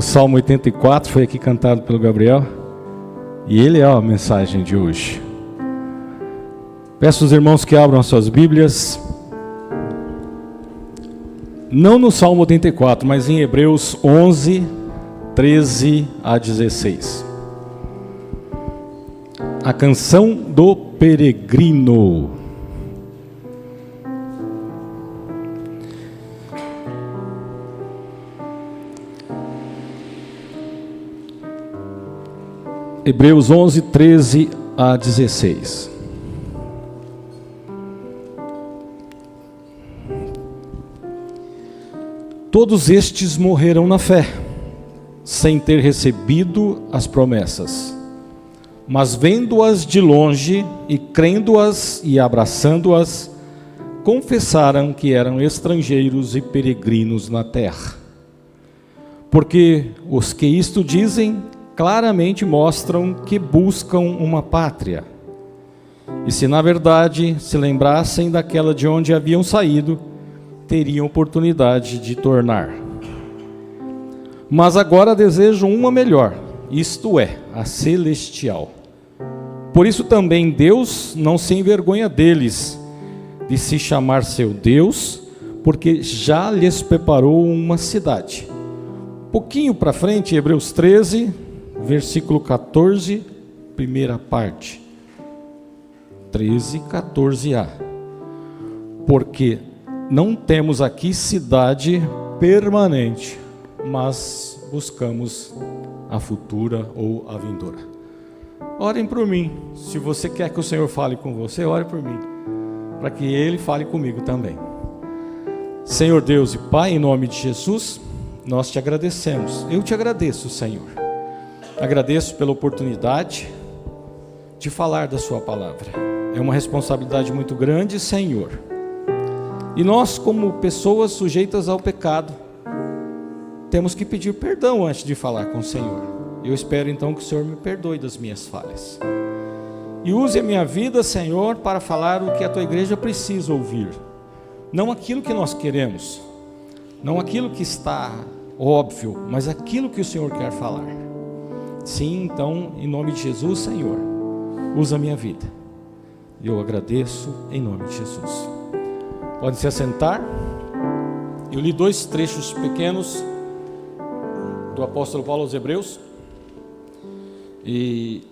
O Salmo 84 foi aqui cantado pelo Gabriel e ele é a mensagem de hoje. Peço aos irmãos que abram as suas Bíblias, não no Salmo 84, mas em Hebreus 11, 13 a 16. A canção do peregrino. Hebreus 11, 13 a 16. Todos estes morreram na fé, sem ter recebido as promessas, mas vendo-as de longe e crendo-as e abraçando-as, confessaram que eram estrangeiros e peregrinos na terra. Porque os que isto dizem claramente mostram que buscam uma pátria. E se na verdade se lembrassem daquela de onde haviam saído, teriam oportunidade de tornar. Mas agora desejam uma melhor, isto é, a celestial. Por isso também Deus não se envergonha deles, de se chamar seu Deus, porque já lhes preparou uma cidade. Pouquinho para frente, Hebreus 13, versículo 14, primeira parte. 13, 14a. Porque não temos aqui cidade permanente, mas buscamos a futura ou a vindoura. Orem por mim. Se você quer que o Senhor fale com você, ore por mim, para que Ele fale comigo também. Senhor Deus e Pai, em nome de Jesus, nós te agradecemos. Eu te agradeço, Senhor. Agradeço pela oportunidade de falar da sua palavra. É uma responsabilidade muito grande, Senhor. E nós, como pessoas sujeitas ao pecado, temos que pedir perdão antes de falar com o Senhor. Eu espero então que o Senhor me perdoe das minhas falhas. E use a minha vida, Senhor, para falar o que a tua igreja precisa ouvir. Não aquilo que nós queremos, não aquilo que está óbvio, mas aquilo que o Senhor quer falar. Sim, então, em nome de Jesus, Senhor, usa a minha vida. Eu agradeço em nome de Jesus. Podem se assentar. Eu li 2 trechos pequenos do apóstolo Paulo aos Hebreus, e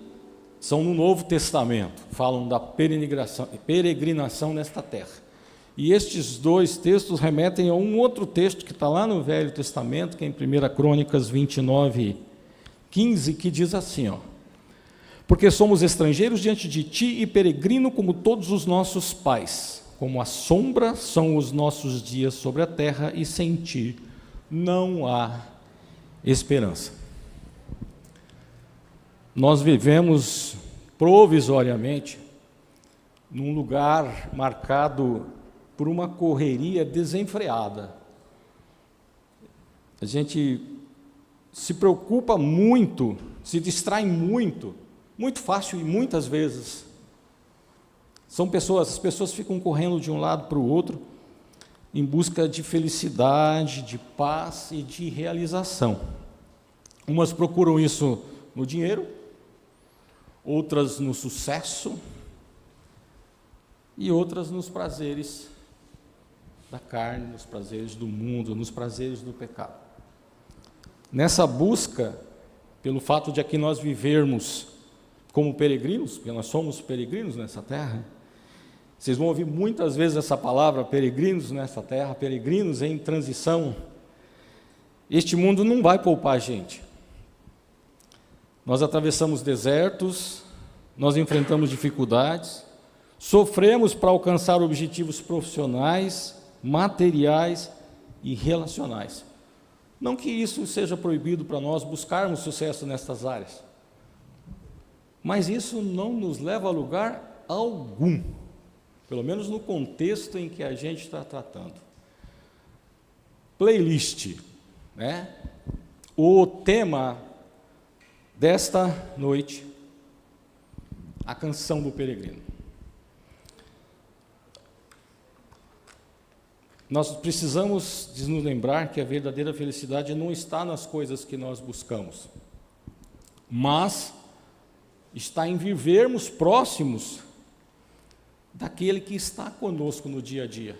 são no Novo Testamento, falam da peregrinação nesta terra. E estes 2 textos remetem a um outro texto que está lá no Velho Testamento, que é em 1 Crônicas 29, 15, que diz assim, porque somos estrangeiros diante de ti e peregrino como todos os nossos pais, como a sombra são os nossos dias sobre a terra, e sem ti não há esperança. Nós vivemos provisoriamente num lugar marcado por uma correria desenfreada. A gente se preocupa muito, se distrai muito fácil e muitas vezes. As pessoas ficam correndo de um lado para o outro em busca de felicidade, de paz e de realização. Umas procuram isso no dinheiro, outras no sucesso e outras nos prazeres da carne, nos prazeres do mundo, nos prazeres do pecado. Nessa busca, pelo fato de aqui nós vivermos como peregrinos, porque nós somos peregrinos nessa terra, vocês vão ouvir muitas vezes essa palavra, peregrinos nessa terra, peregrinos em transição. Este mundo não vai poupar a gente. Nós atravessamos desertos, nós enfrentamos dificuldades, sofremos para alcançar objetivos profissionais, materiais e relacionais. Não que isso seja proibido para nós buscarmos sucesso nessas áreas, mas isso não nos leva a lugar algum, pelo menos no contexto em que a gente está tratando. Playlist, né? O tema desta noite, a canção do peregrino. nós precisamos de nos lembrar que a verdadeira felicidade não está nas coisas que nós buscamos, mas está em vivermos próximos daquele que está conosco no dia a dia,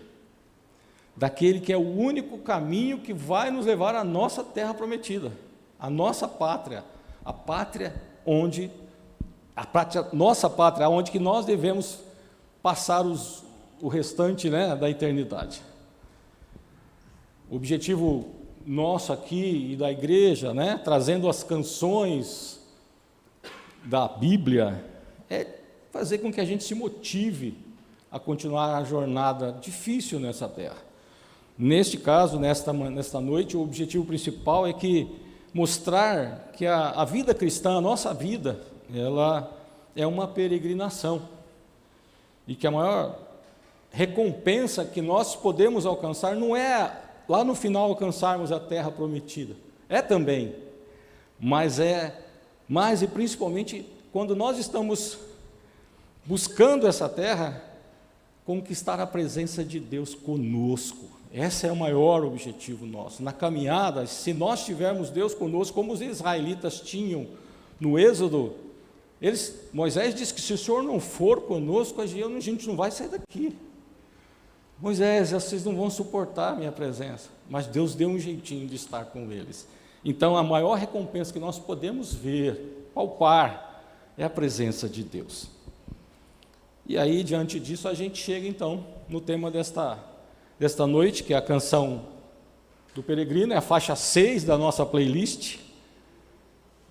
daquele que é o único caminho que vai nos levar à nossa terra prometida, à nossa pátria, a pátria onde, nossa pátria, onde que nós devemos passar o restante, né, da eternidade. O objetivo nosso aqui e da igreja, né, trazendo as canções da Bíblia, é fazer com que a gente se motive a continuar a jornada difícil nessa terra. Neste caso, nesta noite, o objetivo principal é que mostrar que a vida cristã, a nossa vida, ela é uma peregrinação, e que a maior recompensa que nós podemos alcançar não é lá no final alcançarmos a terra prometida, é também, mas e principalmente quando nós estamos buscando essa terra, conquistar a presença de Deus conosco. Esse é o maior objetivo nosso. Na caminhada, se nós tivermos Deus conosco, como os israelitas tinham no Êxodo, Moisés disse que se o Senhor não for conosco, a gente não vai sair daqui. Moisés, vocês não vão suportar a minha presença, mas Deus deu um jeitinho de estar com eles. Então, a maior recompensa que nós podemos ver, palpar, é a presença de Deus. E aí, diante disso, a gente chega, então, no tema desta noite, que é a canção do Peregrino, é a faixa 6 da nossa playlist,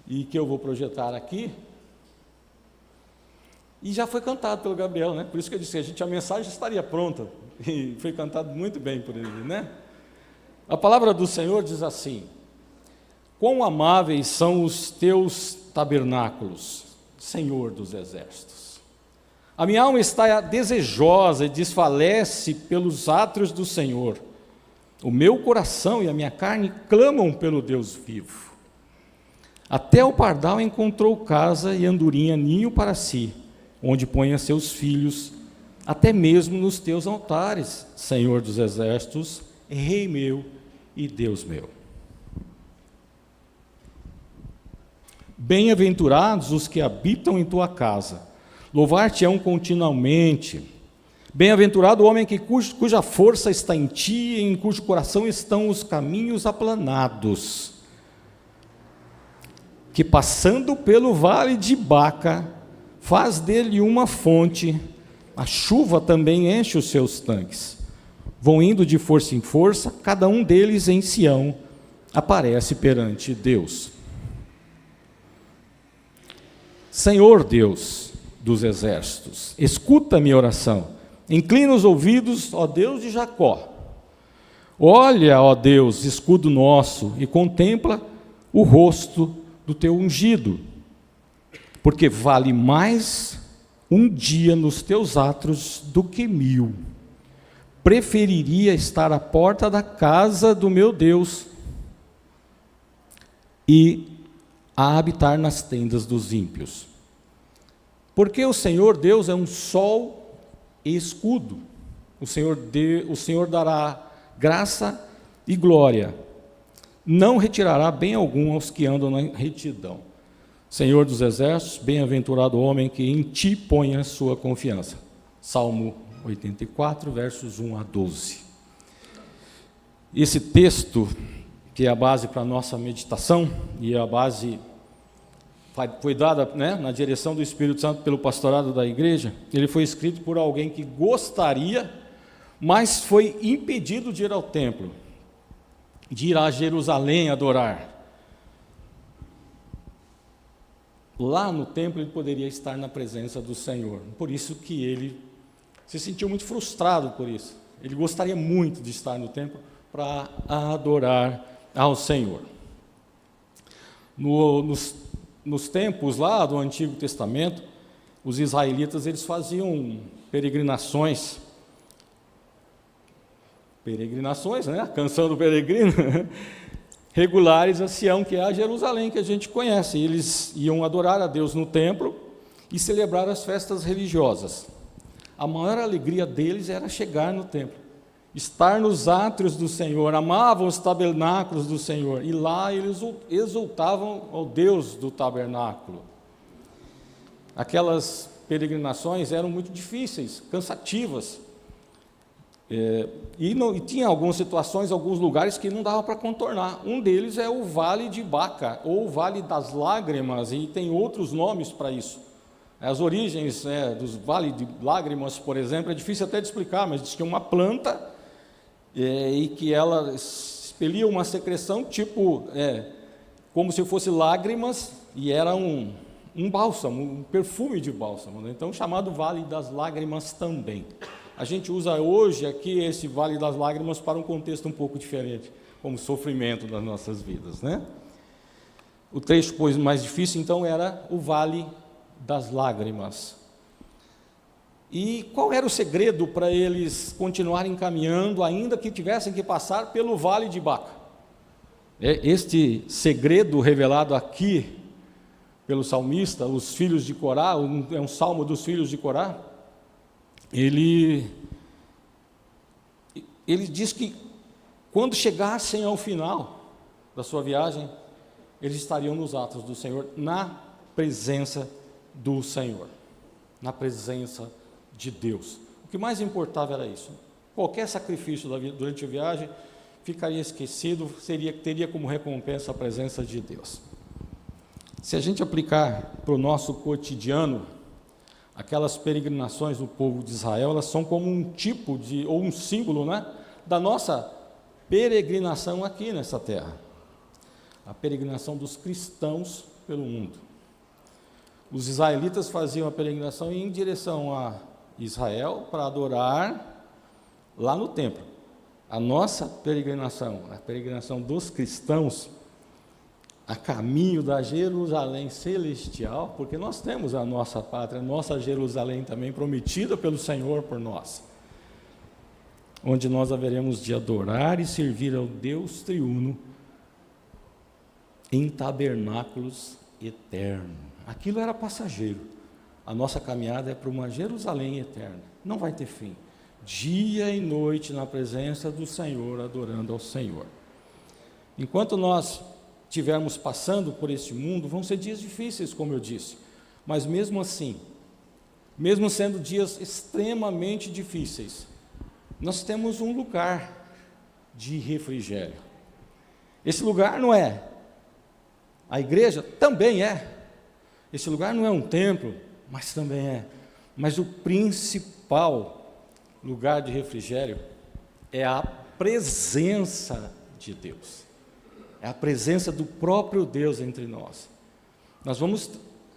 e que eu vou projetar aqui. E já foi cantado pelo Gabriel, né? Por isso que eu disse, a mensagem estaria pronta, e foi cantado muito bem por ele, né? A palavra do Senhor diz assim: quão amáveis são os teus tabernáculos, Senhor dos exércitos. A minha alma está desejosa e desfalece pelos átrios do Senhor. O meu coração e a minha carne clamam pelo Deus vivo. Até o pardal encontrou casa e andorinha ninho para si, onde põe a seus filhos, até mesmo nos teus altares, Senhor dos exércitos, Rei meu e Deus meu. Bem-aventurados os que habitam em tua casa, louvar-te-ão continuamente. Bem-aventurado o homem cuja força está em ti, em cujo coração estão os caminhos aplanados, que passando pelo vale de Baca, faz dele uma fonte, a chuva também enche os seus tanques. Vão indo de força em força, cada um deles em Sião aparece perante Deus. Senhor Deus dos exércitos, escuta a minha oração, inclina os ouvidos, ó Deus de Jacó. Olha, ó Deus, escudo nosso, e contempla o rosto do teu ungido, porque vale mais um dia nos teus átrios do que 1000. Preferiria estar à porta da casa do meu Deus e a habitar nas tendas dos ímpios. Porque o Senhor Deus é um sol e escudo. O Senhor dará graça e glória. Não retirará bem algum aos que andam na retidão. Senhor dos exércitos, bem-aventurado o homem que em ti põe a sua confiança. Salmo 84, versos 1 a 12. Esse texto, que é a base para a nossa meditação, e a base foi dada, né, na direção do Espírito Santo pelo pastorado da igreja, ele foi escrito por alguém que gostaria, mas foi impedido de ir ao templo, de ir a Jerusalém adorar. Lá no templo ele poderia estar na presença do Senhor, por isso que ele se sentiu muito frustrado por isso. Ele gostaria muito de estar no templo para adorar ao Senhor. Nos tempos lá do Antigo Testamento, os israelitas eles faziam peregrinações, né? A canção do peregrino, regulares a Sião, que é a Jerusalém que a gente conhece. Eles iam adorar a Deus no templo e celebrar as festas religiosas. A maior alegria deles era chegar no templo estar nos átrios do Senhor, amavam os tabernáculos do Senhor, e lá eles exultavam ao Deus do tabernáculo. Aquelas peregrinações eram muito difíceis, cansativas, e tinha algumas situações, alguns lugares que não dava para contornar. Um deles é o Vale de Baca, ou o Vale das Lágrimas, e tem outros nomes para isso. As origens dos Vale de Lágrimas, por exemplo, é difícil até de explicar, mas diz que é uma planta e que ela expelia uma secreção como se fosse lágrimas, e era um bálsamo, um perfume de bálsamo, né? Então chamado Vale das Lágrimas também. A gente usa hoje aqui esse Vale das Lágrimas para um contexto um pouco diferente, como sofrimento das nossas vidas, né? O trecho, pois, mais difícil, então, era o Vale das Lágrimas. E qual era o segredo para eles continuarem caminhando, ainda que tivessem que passar pelo Vale de Baca? Este segredo revelado aqui pelo salmista, os filhos de Corá, é um salmo dos filhos de Corá. Ele diz que quando chegassem ao final da sua viagem, eles estariam nos atos do Senhor, na presença do Senhor, na presença de Deus. O que mais importava era isso. Qualquer sacrifício durante a viagem ficaria esquecido, teria como recompensa a presença de Deus. Se a gente aplicar para o nosso cotidiano, aquelas peregrinações do povo de Israel, elas são como um tipo ou um símbolo, né, da nossa peregrinação aqui nessa terra. A peregrinação dos cristãos pelo mundo. Os israelitas faziam a peregrinação em direção a Israel para adorar lá no templo. A nossa peregrinação, a peregrinação dos cristãos, a caminho da Jerusalém celestial, porque nós temos a nossa pátria, a nossa Jerusalém também prometida pelo Senhor por nós, onde nós haveremos de adorar e servir ao Deus triuno em tabernáculos eternos. Aquilo era passageiro. A nossa caminhada é para uma Jerusalém eterna. Não vai ter fim. Dia e noite na presença do Senhor, adorando ao Senhor. Enquanto nós estivermos passando por este mundo, vão ser dias difíceis, como eu disse, mas mesmo assim, mesmo sendo dias extremamente difíceis, nós temos um lugar de refrigério. Esse lugar não é a igreja, também é. Esse lugar não é um templo, mas também é. Mas o principal lugar de refrigério é a presença de Deus. É a presença do próprio Deus entre nós.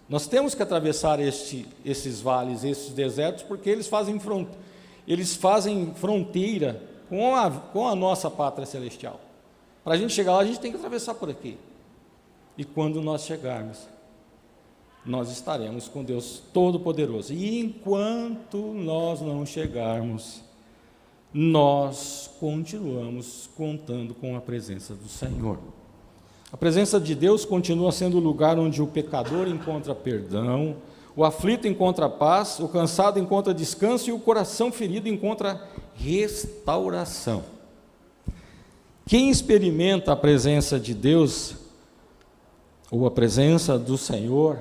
Nós temos que atravessar esses vales, esses desertos, porque eles fazem fronteira com a nossa pátria celestial. Para a gente chegar lá, a gente tem que atravessar por aqui. E quando nós chegarmos, nós estaremos com Deus Todo-Poderoso. E enquanto nós não chegarmos, nós continuamos contando com a presença do Senhor. A presença de Deus continua sendo o lugar onde o pecador encontra perdão, o aflito encontra paz, o cansado encontra descanso e o coração ferido encontra restauração. Quem experimenta a presença de Deus, ou a presença do Senhor,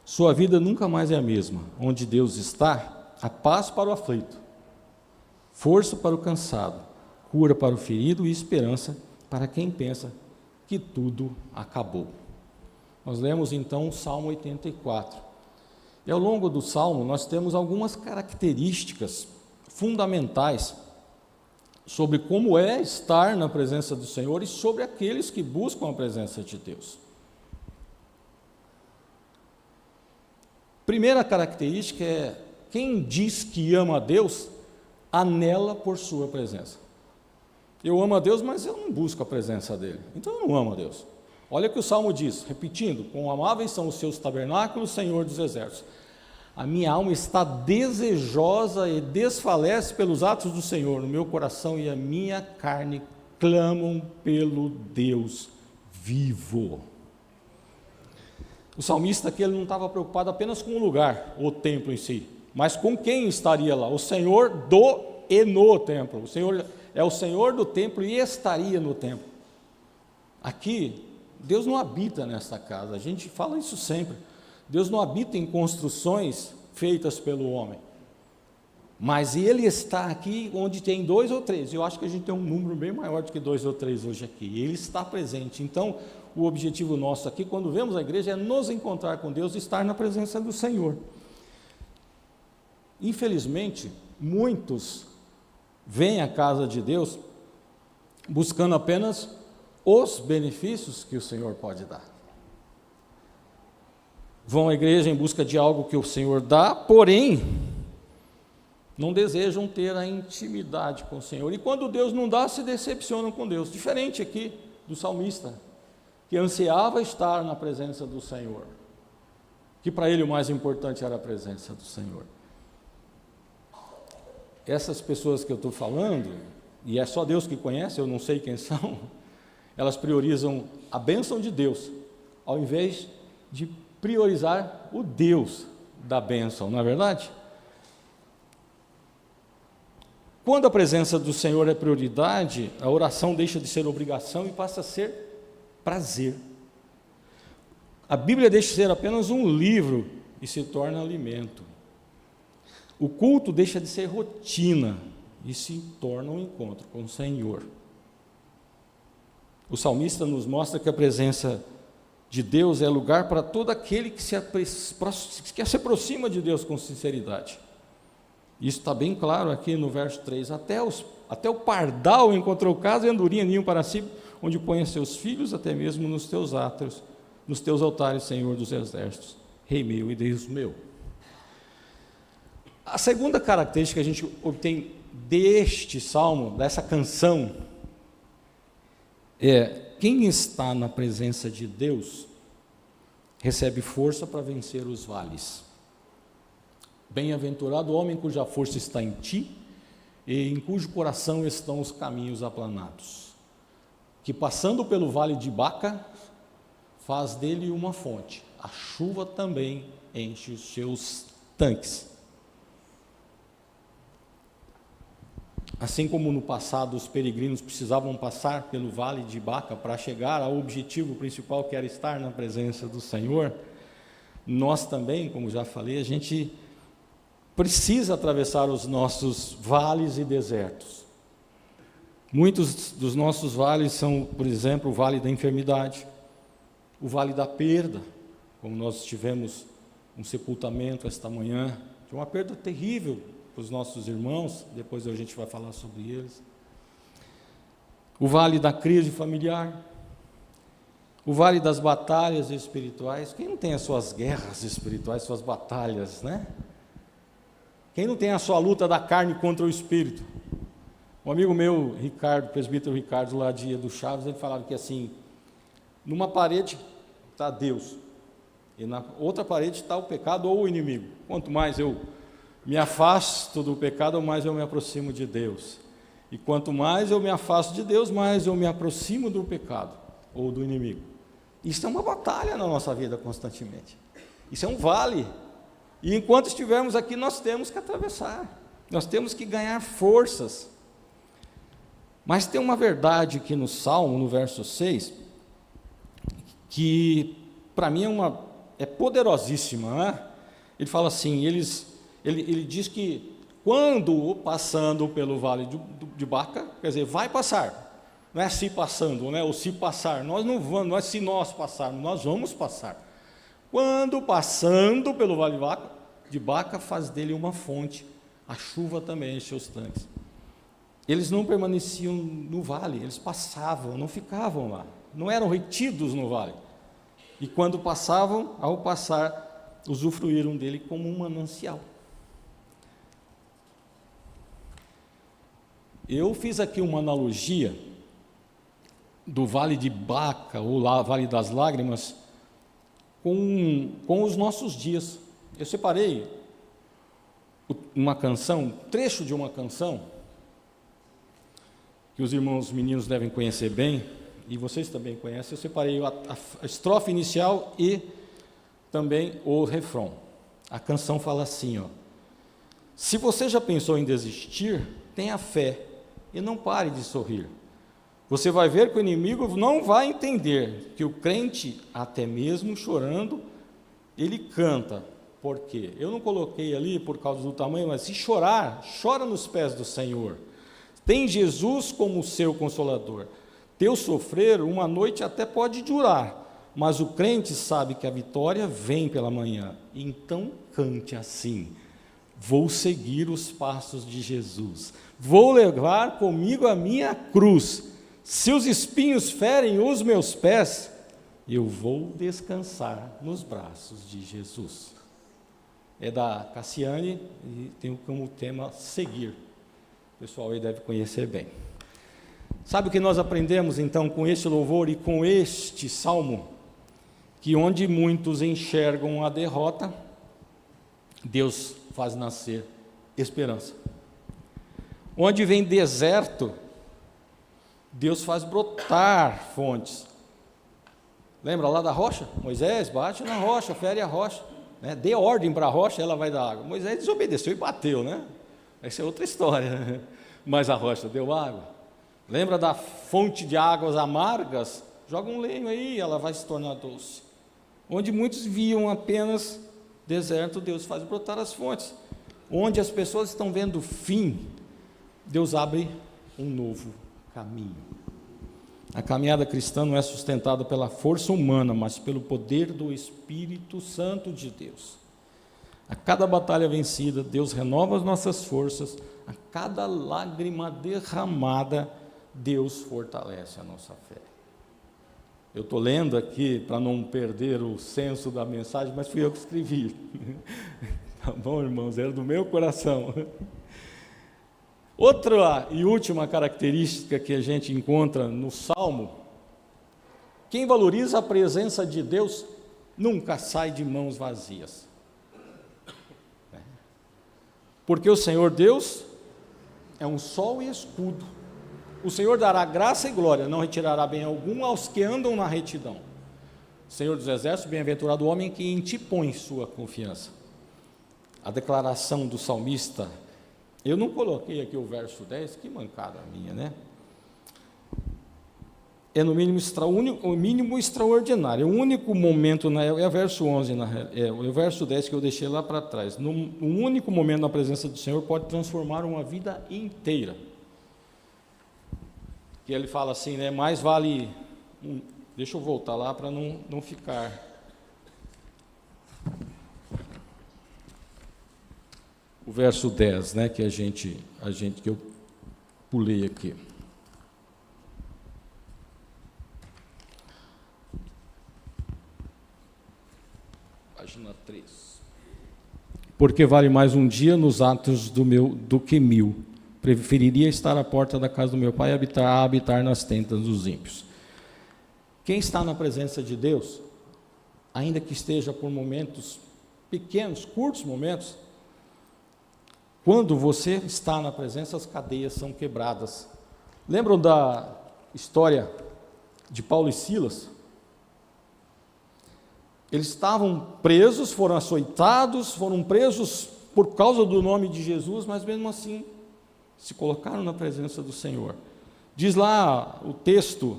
sua vida nunca mais é a mesma. Onde Deus está, a paz para o aflito, força para o cansado, cura para o ferido e esperança para quem pensa que tudo acabou. Nós lemos então o Salmo 84. E ao longo do Salmo nós temos algumas características fundamentais sobre como é estar na presença do Senhor e sobre aqueles que buscam a presença de Deus. Primeira característica é: quem diz que ama a Deus, anela por sua presença. Eu amo a Deus, mas eu não busco a presença dele, então eu não amo a Deus. Olha o que o Salmo diz, repetindo: quão amáveis são os seus tabernáculos, Senhor dos exércitos. A minha alma está desejosa e desfalece pelos atos do Senhor, o meu coração e a minha carne clamam pelo Deus vivo. O salmista aqui ele não estava preocupado apenas com o lugar, o templo em si, mas com quem estaria lá, o Senhor do e no templo. O Senhor é o Senhor do templo e estaria no templo. Aqui, Deus não habita nesta casa, a gente fala isso sempre. Deus não habita em construções feitas pelo homem, mas Ele está aqui onde tem 2 ou 3, eu acho que a gente tem um número bem maior do que 2 ou 3 hoje aqui, Ele está presente. Então, o objetivo nosso aqui, quando vemos a igreja, é nos encontrar com Deus e estar na presença do Senhor. Infelizmente, muitos vêm à casa de Deus buscando apenas os benefícios que o Senhor pode dar. Vão à igreja em busca de algo que o Senhor dá, porém, não desejam ter a intimidade com o Senhor. E quando Deus não dá, se decepcionam com Deus. Diferente aqui do salmista, que ansiava estar na presença do Senhor, que para ele o mais importante era a presença do Senhor. Essas pessoas que eu estou falando, e é só Deus que conhece, eu não sei quem são, elas priorizam a bênção de Deus, ao invés de priorizar o Deus da bênção, não é verdade? Quando a presença do Senhor é prioridade, a oração deixa de ser obrigação e passa a ser prazer. A Bíblia deixa de ser apenas um livro e se torna alimento. O culto deixa de ser rotina e se torna um encontro com o Senhor. O salmista nos mostra que a presença de Deus é lugar para todo aquele que se aproxima de Deus com sinceridade. Isso está bem claro aqui no verso 3. Até o pardal encontrou casa e andorinha ninho para si, onde põe seus filhos, até mesmo nos teus átrios, nos teus altares, Senhor dos exércitos, Rei meu e Deus meu. A segunda característica que a gente obtém deste salmo, dessa canção, é: quem está na presença de Deus recebe força para vencer os vales. Bem-aventurado o homem cuja força está em ti e em cujo coração estão os caminhos aplanados, que passando pelo vale de Baca faz dele uma fonte, a chuva também enche os seus tanques. Assim como no passado os peregrinos precisavam passar pelo vale de Baca para chegar ao objetivo principal, que era estar na presença do Senhor, nós também, como já falei, a gente precisa atravessar os nossos vales e desertos. Muitos dos nossos vales são, por exemplo, o vale da enfermidade, o vale da perda, como nós tivemos um sepultamento esta manhã, de uma perda terrível para os nossos irmãos, depois a gente vai falar sobre eles. O vale da crise familiar, o vale das batalhas espirituais. Quem não tem as suas guerras espirituais, suas batalhas, né? Quem não tem a sua luta da carne contra o espírito? Um amigo meu, Ricardo, presbítero Ricardo, lá de do Chaves, ele falava que assim, numa parede está Deus, e na outra parede está o pecado ou o inimigo. Quanto mais eu me afasto do pecado, mais eu me aproximo de Deus. E quanto mais eu me afasto de Deus, mais eu me aproximo do pecado ou do inimigo. Isso é uma batalha na nossa vida constantemente. Isso é um vale. E enquanto estivermos aqui, nós temos que atravessar. Nós temos que ganhar forças. Mas tem uma verdade aqui no Salmo, no verso 6, que para mim é poderosíssima, né? Ele fala assim, ele diz que quando passando pelo vale de Baca, quer dizer, vai passar, não é se passando, né? Ou se passar, nós não vamos, não é se nós passarmos, nós vamos passar. Quando passando pelo vale de Baca, faz dele uma fonte, a chuva também enche os tanques. Eles não permaneciam no vale, eles passavam, não ficavam lá, não eram retidos no vale. E quando passavam, ao passar, usufruíram dele como um manancial. Eu fiz aqui uma analogia do Vale de Baca, ou Vale das Lágrimas, com os nossos dias. Eu separei uma canção, um trecho de uma canção, que os irmãos meninos devem conhecer bem, e vocês também conhecem. Eu separei a estrofe inicial e também o refrão. A canção fala assim, ó: se você já pensou em desistir, tenha fé e não pare de sorrir. Você vai ver que o inimigo não vai entender que o crente, até mesmo chorando, ele canta. Por quê? Eu não coloquei ali por causa do tamanho, mas se chorar, chora nos pés do Senhor. Tem Jesus como seu consolador. Teu sofrer, uma noite até pode durar, mas o crente sabe que a vitória vem pela manhã. Então cante assim: vou seguir os passos de Jesus, vou levar comigo a minha cruz. Se os espinhos ferem os meus pés, eu vou descansar nos braços de Jesus. É da Cassiane e tem como tema seguir. O pessoal aí deve conhecer bem. Sabe o que nós aprendemos então com este louvor e com este salmo? Que onde muitos enxergam a derrota, Deus faz nascer esperança. Onde vem deserto, Deus faz brotar fontes. Lembra lá da rocha? Moisés bate na rocha, fere a rocha, né? Dê ordem para a rocha, ela vai dar água. Moisés desobedeceu e bateu, né? Essa é outra história, né? Mas a rocha deu água. Lembra da fonte de águas amargas? Joga um lenho aí, ela vai se tornar doce. Onde muitos viam apenas deserto, Deus faz brotar as fontes. Onde as pessoas estão vendo o fim, Deus abre um novo caminho. A caminhada cristã não é sustentada pela força humana, mas pelo poder do Espírito Santo de Deus. A cada batalha vencida, Deus renova as nossas forças. A cada lágrima derramada, Deus fortalece a nossa fé. Eu estou lendo aqui para não perder o senso da mensagem, mas fui eu que escrevi. Tá bom, irmãos? Era do meu coração. Outra e última característica que a gente encontra no Salmo: quem valoriza a presença de Deus nunca sai de mãos vazias. Porque o Senhor Deus é um sol e escudo. O Senhor dará graça e glória, não retirará bem algum aos que andam na retidão. Senhor dos exércitos, bem-aventurado o homem que em ti põe sua confiança. A declaração do salmista, eu não coloquei aqui o verso 10, que mancada minha, né? É no mínimo, o mínimo extraordinário, é o único momento, é o verso 11, é o verso 10 que eu deixei lá para trás. Um único momento na presença do Senhor pode transformar uma vida inteira. Que ele fala assim, né? Mais vale, deixa eu voltar lá para não ficar. O verso 10, né, que que eu pulei aqui. Página 3. Porque vale mais um dia nos atos do que 1000. Preferiria estar à porta da casa do meu pai e habitar nas tendas dos ímpios. Quem está na presença de Deus, ainda que esteja por momentos pequenos, curtos momentos, quando você está na presença, as cadeias são quebradas. Lembram da história de Paulo e Silas? Eles estavam presos, foram açoitados, foram presos por causa do nome de Jesus, mas mesmo assim se colocaram na presença do Senhor. Diz lá o texto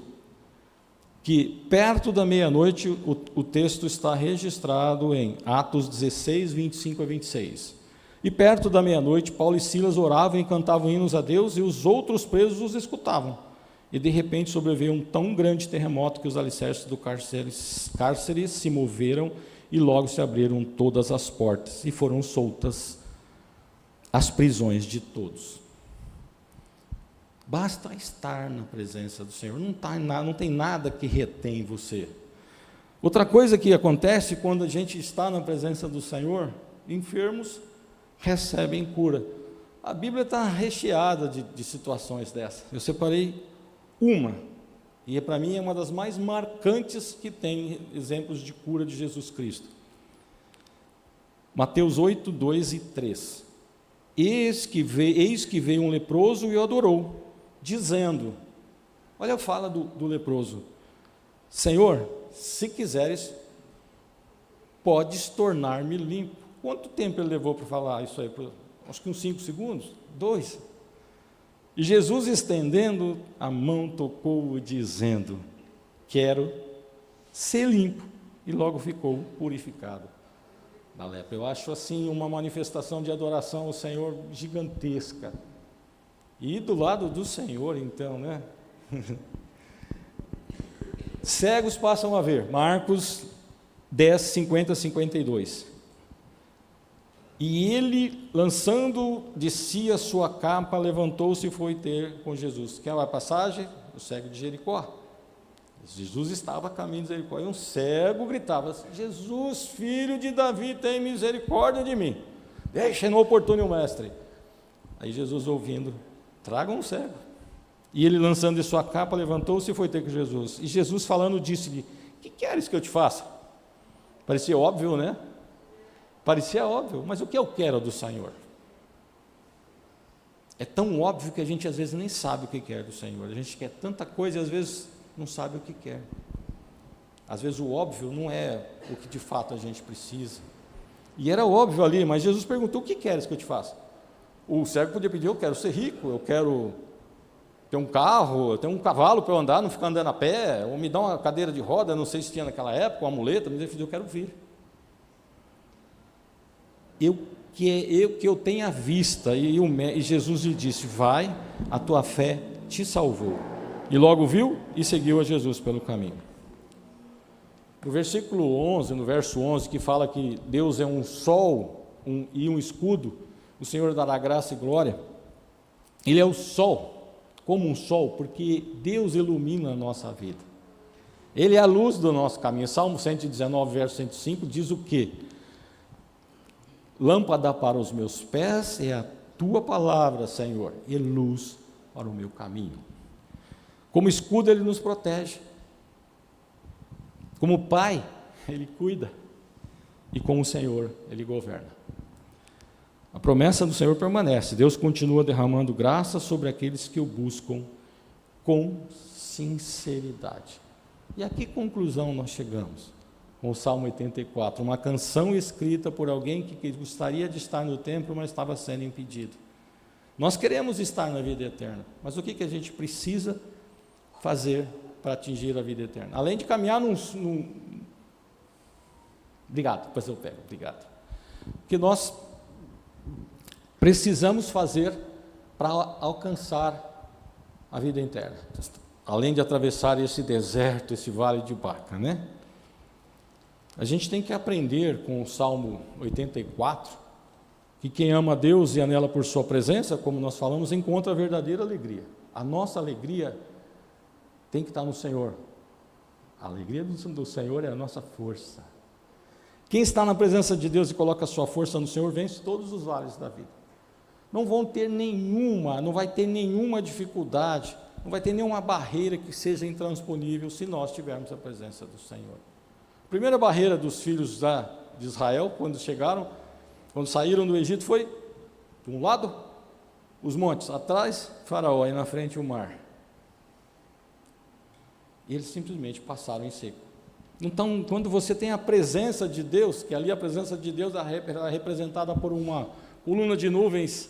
que perto da meia-noite, o texto está registrado em Atos 16, 25 a 26. E perto da meia-noite, Paulo e Silas oravam e cantavam hinos a Deus, e os outros presos os escutavam. E de repente sobreveio um tão grande terremoto que os alicerces do cárcere se moveram e logo se abriram todas as portas e foram soltas as prisões de todos. Basta estar na presença do Senhor, não tem nada que retém você. Outra coisa que acontece quando a gente está na presença do Senhor, enfermos recebem cura. A Bíblia está recheada de situações dessas. Eu separei uma, e para mim é uma das mais marcantes que tem exemplos de cura de Jesus Cristo. Mateus 8, 2 e 3. Eis que veio um leproso e o adorou, dizendo, olha a fala do leproso: Senhor, se quiseres, podes tornar-me limpo. Quanto tempo ele levou para falar isso aí? Acho que uns 5 segundos? 2. E Jesus, estendendo a mão, tocou-o, dizendo: quero ser limpo. E logo ficou purificado da lepra. Eu acho assim uma manifestação de adoração ao Senhor gigantesca. E do lado do Senhor, então, né? Cegos passam a ver. Marcos 10, 50, 52. E ele, lançando de si a sua capa, levantou-se e foi ter com Jesus. Quer a passagem? O cego de Jericó. Jesus estava a caminho de Jericó, e um cego gritava: Jesus, filho de Davi, tem misericórdia de mim, deixa inoportuno o mestre. Aí Jesus, ouvindo: tragam um cego. E ele, lançando de sua capa, levantou-se e foi ter com Jesus. E Jesus, falando, disse-lhe: que queres que eu te faça? Parecia óbvio, né? Parecia óbvio, mas o que eu quero do Senhor? É tão óbvio que a gente às vezes nem sabe o que quer do Senhor. A gente quer tanta coisa e às vezes não sabe o que quer. Às vezes o óbvio não é o que de fato a gente precisa. E era óbvio ali, mas Jesus perguntou: o que queres que eu te faça? O cego podia pedir: eu quero ser rico, eu quero ter um carro, eu tenho um cavalo para eu andar, não ficar andando a pé, ou me dá uma cadeira de roda, não sei se tinha naquela época, uma muleta, mas ele disse: eu quero vir. Que eu tenha vista. E Jesus lhe disse: vai, a tua fé te salvou. E logo viu e seguiu a Jesus pelo caminho. No versículo 11, no verso 11, que fala que Deus é um sol e um escudo, o Senhor dará graça e glória. Ele é o sol, como um sol, porque Deus ilumina a nossa vida. Ele é a luz do nosso caminho. Salmo 119, verso 105, diz o quê? Lâmpada para os meus pés é a tua palavra, Senhor, e luz para o meu caminho. Como escudo, ele nos protege. Como pai, ele cuida. E como Senhor, ele governa. A promessa do Senhor permanece. Deus continua derramando graça sobre aqueles que o buscam com sinceridade. E a que conclusão nós chegamos? Com o Salmo 84, uma canção escrita por alguém que gostaria de estar no templo, mas estava sendo impedido. Nós queremos estar na vida eterna, mas o que a gente precisa fazer para atingir a vida eterna? Além de caminhar Obrigado, depois eu pego, obrigado. O que nós precisamos fazer para alcançar a vida eterna? Além de atravessar esse deserto, esse vale de Baca, né? A gente tem que aprender com o Salmo 84, que quem ama a Deus e anela por sua presença, como nós falamos, encontra a verdadeira alegria. A nossa alegria tem que estar no Senhor. A alegria do Senhor é a nossa força. Quem está na presença de Deus e coloca a sua força no Senhor, vence todos os vales da vida. Não vai ter nenhuma dificuldade, não vai ter nenhuma barreira que seja intransponível se nós tivermos a presença do Senhor. A primeira barreira dos filhos de Israel, quando saíram do Egito, foi, de um lado, os montes, atrás, Faraó, e na frente o mar. E eles simplesmente passaram em seco. Então, quando você tem a presença de Deus, que ali a presença de Deus é representada por uma coluna de nuvens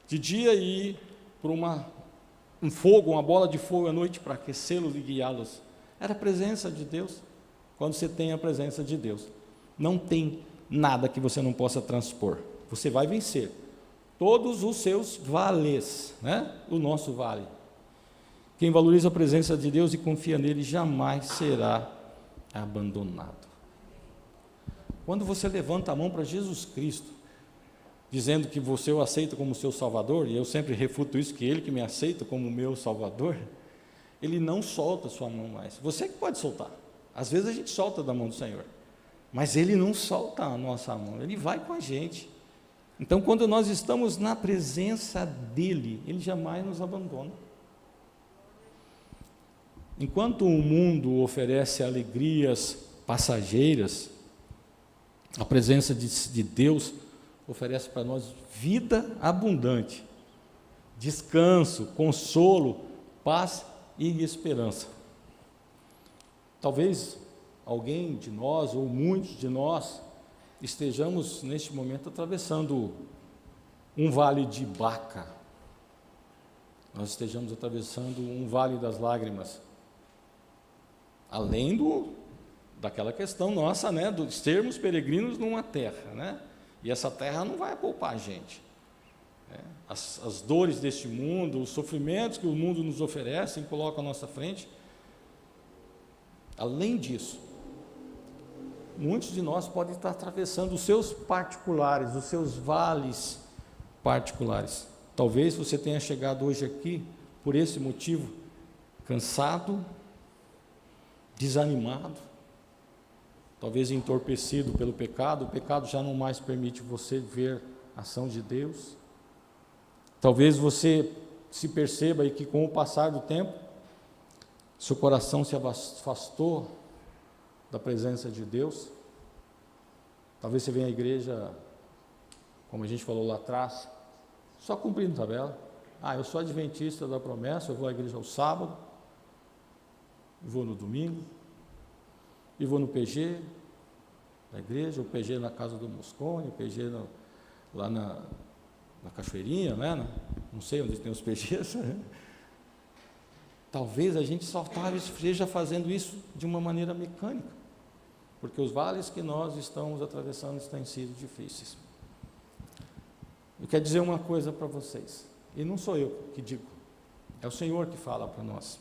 de dia e por um fogo, uma bola de fogo à noite para aquecê-los e guiá-los. Era a presença de Deus. Quando você tem a presença de Deus, não tem nada que você não possa transpor. Você vai vencer todos os seus vales, né? O nosso vale. Quem valoriza a presença de Deus e confia nele jamais será abandonado. Quando você levanta a mão para Jesus Cristo, dizendo que você o aceita como seu Salvador, e eu sempre refuto isso, que ele que me aceita como meu Salvador, ele não solta a sua mão mais. Você que pode soltar. Às vezes a gente solta da mão do Senhor, mas ele não solta a nossa mão, ele vai com a gente. Então, quando nós estamos na presença dele, ele jamais nos abandona. Enquanto o mundo oferece alegrias passageiras, a presença de Deus oferece para nós vida abundante, descanso, consolo, paz e esperança. Talvez alguém de nós, ou muitos de nós, estejamos neste momento atravessando um vale de Baca. nós estejamos atravessando um vale das lágrimas, além daquela questão nossa, né, de sermos peregrinos numa terra, né, e essa terra não vai poupar a gente, né? As dores deste mundo, os sofrimentos que o mundo nos oferece, coloca à nossa frente. Além disso, muitos de nós podem estar atravessando os seus particulares, os seus vales particulares. Talvez você tenha chegado hoje aqui por esse motivo, cansado, desanimado, talvez entorpecido pelo pecado. O pecado já não mais permite você ver a ação de Deus. Talvez você se perceba aí que com o passar do tempo, seu coração se afastou da presença de Deus. Talvez você venha à igreja, como a gente falou lá atrás, só cumprindo tabela. Eu sou adventista da promessa, eu vou à igreja ao sábado, vou no domingo, e vou no PG da igreja, o PG na casa do Moscone, o PG lá na Cachoeirinha, né? Não sei onde tem os PGs. Talvez a gente só esteja fazendo isso de uma maneira mecânica, porque os vales que nós estamos atravessando têm sido difíceis. Eu quero dizer uma coisa para vocês, e não sou eu que digo, é o Senhor que fala para nós.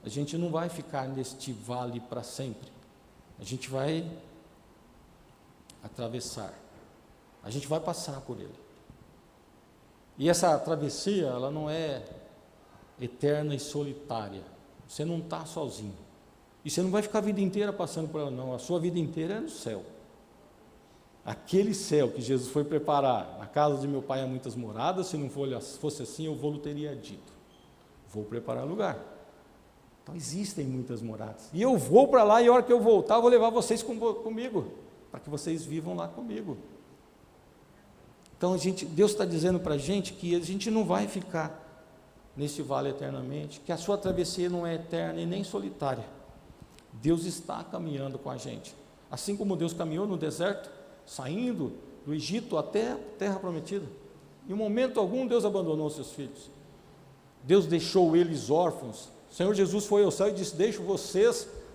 A gente não vai ficar neste vale para sempre, a gente vai atravessar, a gente vai passar por ele. E essa travessia, ela não é eterna e solitária, você não está sozinho, e você não vai ficar a vida inteira passando por ela, não. A sua vida inteira é no céu. Aquele céu que Jesus foi preparar. Na casa de meu pai há muitas moradas, se não fosse assim, eu vou teria dito. Vou preparar lugar. Então existem muitas moradas. E eu vou para lá, e a hora que eu voltar, eu vou levar vocês comigo, para que vocês vivam lá comigo. Então Deus está dizendo para a gente que a gente não vai ficar nesse vale eternamente, que a sua travessia não é eterna e nem solitária. Deus está caminhando com a gente. Assim como Deus caminhou no deserto, saindo do Egito até a terra prometida. Em momento algum Deus abandonou seus filhos. Deus deixou eles órfãos. O Senhor Jesus foi ao céu e disse: deixo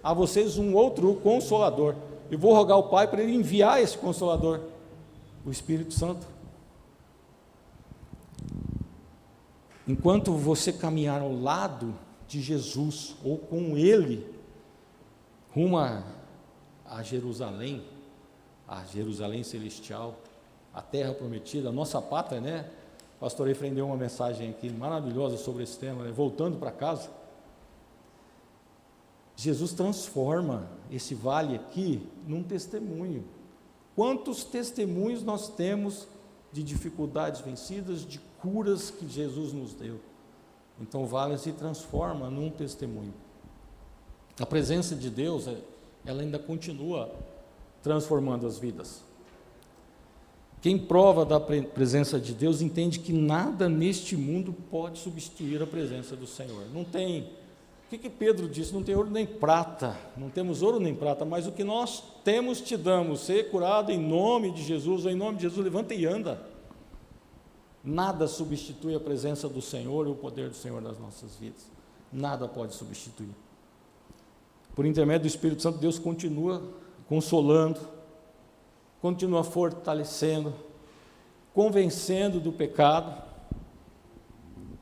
a vocês um outro Consolador. Eu vou rogar ao Pai para Ele enviar esse Consolador, o Espírito Santo. Enquanto você caminhar ao lado de Jesus, ou com Ele, rumo a Jerusalém celestial, a terra prometida, a nossa pátria, né? O pastor Efraim deu uma mensagem aqui maravilhosa sobre esse tema, né? Voltando para casa. Jesus transforma esse vale aqui num testemunho. Quantos testemunhos nós temos de dificuldades vencidas, de curas que Jesus nos deu? Então o vale se transforma num testemunho. A presença de Deus, ela ainda continua transformando as vidas. Quem prova da presença de Deus entende que nada neste mundo pode substituir a presença do Senhor. Não tem. O que Pedro disse? Não tem ouro nem prata, não temos ouro nem prata, mas o que nós temos te damos. Ser curado em nome de Jesus, ou em nome de Jesus, levanta e anda. Nada substitui a presença do Senhor e o poder do Senhor nas nossas vidas. Nada pode substituir. Por intermédio do Espírito Santo, Deus continua consolando, continua fortalecendo, convencendo do pecado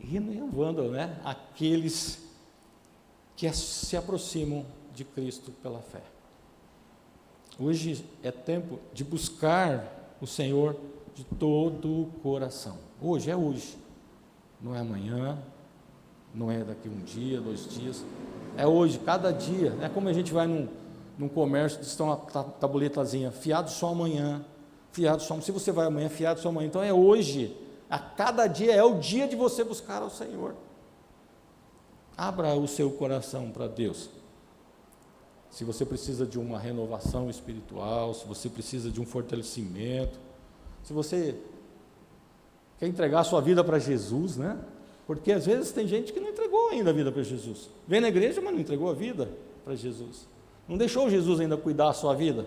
e renovando, né, aqueles que se aproximam de Cristo pela fé. Hoje é tempo de buscar o Senhor de todo o coração. Hoje é hoje, não é amanhã, não é daqui um dia, 2 dias, é hoje, cada dia. É como a gente vai num comércio, diz uma tabuletazinha, fiado só amanhã, fiado só, se você vai amanhã, fiado só amanhã. Então é hoje, a cada dia é o dia de você buscar ao Senhor. Abra o seu coração para Deus. Se você precisa de uma renovação espiritual, se você precisa de um fortalecimento, se você quer entregar a sua vida para Jesus, né? Porque às vezes tem gente que não entregou ainda a vida para Jesus. Vem na igreja, mas não entregou a vida para Jesus. Não deixou Jesus ainda cuidar da sua vida.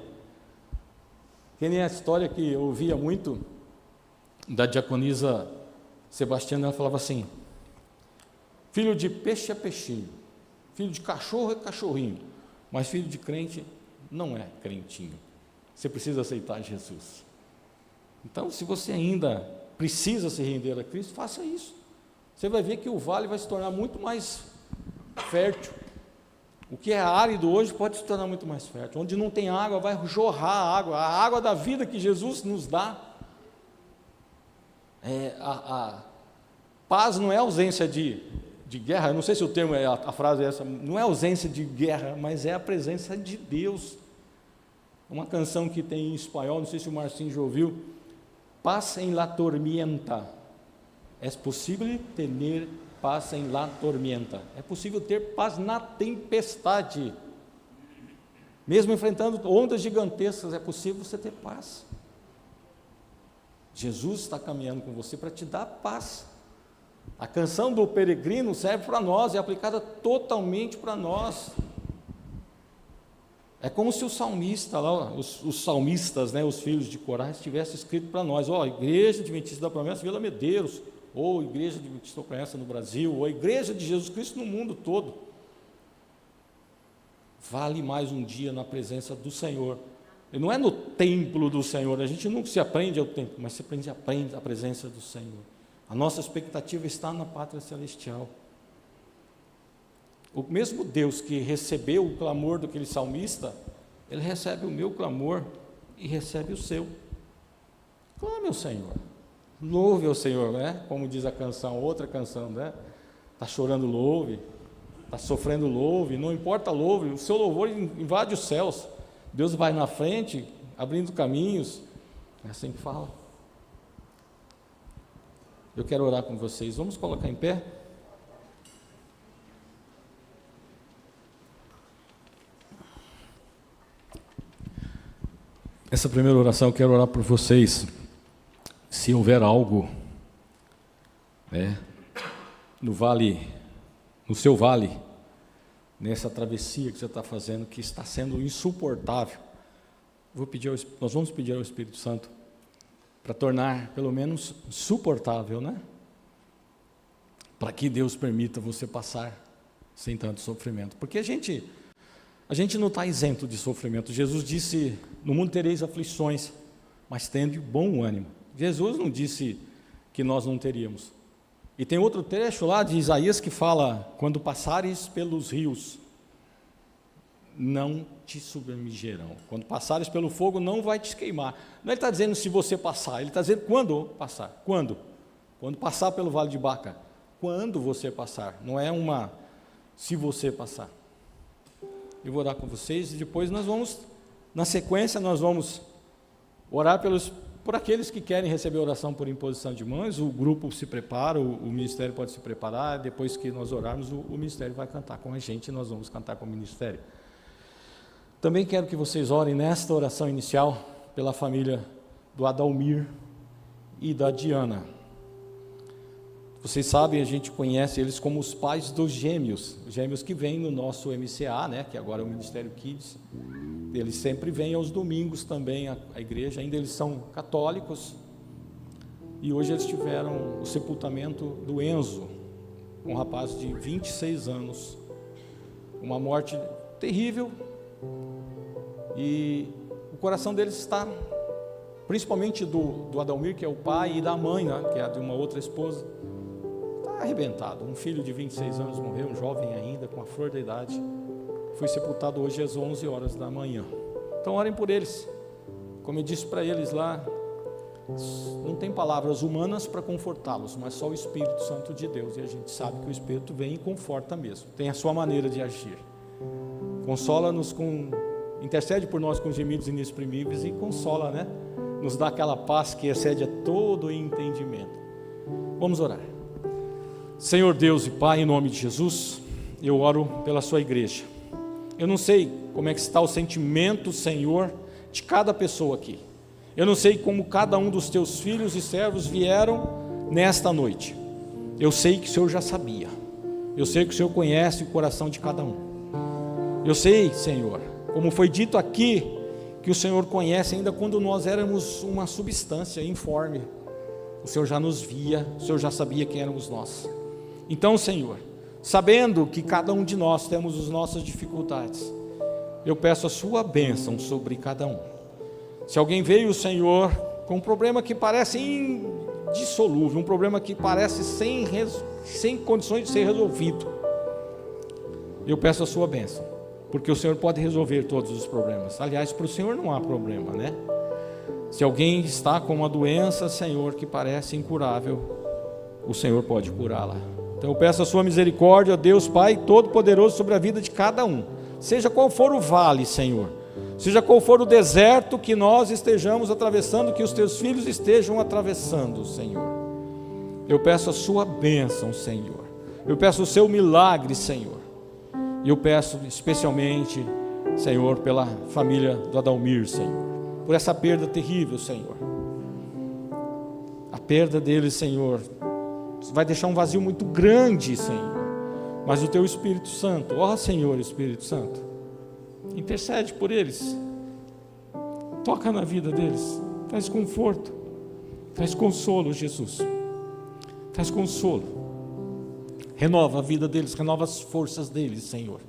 Que nem a história que eu ouvia muito da diaconisa Sebastiana, ela falava assim: Filho de peixe é peixinho, filho de cachorro é cachorrinho, mas filho de crente não é crentinho. Você precisa aceitar Jesus. Então, se você ainda precisa se render a Cristo, faça isso. Você vai ver que o vale vai se tornar muito mais fértil. O que é árido hoje pode se tornar muito mais fértil. Onde não tem água, vai jorrar a água da vida que Jesus nos dá. A paz não é ausência de guerra. Eu não sei se o termo a frase é essa. Não é ausência de guerra, mas é a presença de Deus. Uma canção que tem em espanhol, não sei se o Marcinho já ouviu. Paz en la tormenta. É possível ter paz en la tormenta. É possível ter paz na tempestade. Mesmo enfrentando ondas gigantescas, é possível você ter paz. Jesus está caminhando com você para te dar paz. A canção do peregrino serve para nós, é aplicada totalmente para nós. É como se o salmista lá, os salmistas, né, os filhos de Corá, tivessem escrito para nós: Igreja Adventista da Promessa, Vila Medeiros, ou Igreja Adventista da Promessa no Brasil, ou a Igreja de Jesus Cristo no mundo todo. Vale mais um dia na presença do Senhor. E não é no templo do Senhor, a gente nunca se aprende ao templo, mas se aprende a presença do Senhor. A nossa expectativa está na pátria celestial. O mesmo Deus que recebeu o clamor daquele salmista, Ele recebe o meu clamor e recebe o seu. Clame ao Senhor, louve ao Senhor, né? Como diz a canção, outra canção, né? Está chorando, louve, está sofrendo, louve, não importa, louve, o seu louvor invade os céus. Deus vai na frente, abrindo caminhos, é assim que fala. Eu quero orar com vocês, vamos colocar em pé? Essa primeira oração eu quero orar por vocês. Se houver algo, né, no seu vale, nessa travessia que você está fazendo, que está sendo insuportável, nós vamos pedir ao Espírito Santo para tornar pelo menos suportável, né? Para que Deus permita você passar sem tanto sofrimento, porque a gente não está isento de sofrimento. Jesus disse: no mundo tereis aflições, mas tende bom ânimo. Jesus não disse que nós não teríamos. E tem outro trecho lá de Isaías que fala: quando passares pelos rios, não te submergerão. Quando passares pelo fogo, não vai te queimar. Não ele está dizendo se você passar, ele está dizendo quando passar. Quando? Quando passar pelo vale de Baca. Quando você passar. Não é uma se você passar. Eu vou orar com vocês e depois nós vamos, na sequência, nós vamos orar por aqueles que querem receber oração por imposição de mãos. O grupo se prepara, o ministério pode se preparar. Depois que nós orarmos, o ministério vai cantar com a gente e nós vamos cantar com o ministério. Também quero que vocês orem nesta oração inicial pela família do Adalmir e da Diana. Vocês sabem, a gente conhece eles como os pais dos gêmeos que vêm no nosso MCA, né, que agora é o Ministério Kids. Eles sempre vêm aos domingos também à igreja, ainda eles são católicos. E hoje eles tiveram o sepultamento do Enzo, um rapaz de 26 anos. Uma morte terrível. E o coração deles está, principalmente do Adalmir, que é o pai, e da mãe, né, que é de uma outra esposa, está arrebentado. Um filho de 26 anos morreu, um jovem ainda, com a flor da idade. Foi sepultado hoje às 11 horas da manhã. Então orem por eles. Como eu disse para eles lá, não tem palavras humanas para confortá-los, mas só o Espírito Santo de Deus. E a gente sabe que o Espírito vem e conforta mesmo. Tem a sua maneira de agir. Consola-nos intercede por nós com gemidos inexprimíveis e consola, né? Nos dá aquela paz que excede a todo entendimento. Vamos orar. Senhor Deus e Pai, em nome de Jesus, eu oro pela sua igreja. Eu não sei como é que está o sentimento, Senhor, de cada pessoa aqui. Eu não sei como cada um dos teus filhos e servos vieram nesta noite. Eu sei que o Senhor já sabia. Eu sei que o Senhor conhece o coração de cada um. Eu sei, Senhor, como foi dito aqui, que o Senhor conhece ainda quando nós éramos uma substância informe. O Senhor já nos via, o Senhor já sabia quem éramos nós. Então, Senhor, sabendo que cada um de nós temos as nossas dificuldades, eu peço a sua bênção sobre cada um. Se alguém veio, Senhor, com um problema que parece indissolúvel, um problema que parece sem condições de ser resolvido, eu peço a sua bênção, porque o Senhor pode resolver todos os problemas. Aliás, para o Senhor não há problema, né? Se alguém está com uma doença, Senhor, que parece incurável, o Senhor pode curá-la. Então eu peço a sua misericórdia, Deus Pai Todo-Poderoso, sobre a vida de cada um, seja qual for o vale, Senhor, seja qual for o deserto que nós estejamos atravessando, que os teus filhos estejam atravessando, Senhor. Eu peço a sua bênção, Senhor. Eu peço o seu milagre, Senhor. E eu peço especialmente, Senhor, pela família do Adalmir, Senhor, por essa perda terrível, Senhor. A perda deles, Senhor, vai deixar um vazio muito grande, Senhor. Mas o teu Espírito Santo, ó Senhor Espírito Santo, intercede por eles, toca na vida deles, traz conforto, traz consolo, Jesus, traz consolo, renova a vida deles, renova as forças deles, Senhor.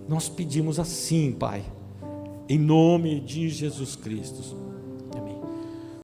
Nós pedimos assim, Pai, em nome de Jesus Cristo.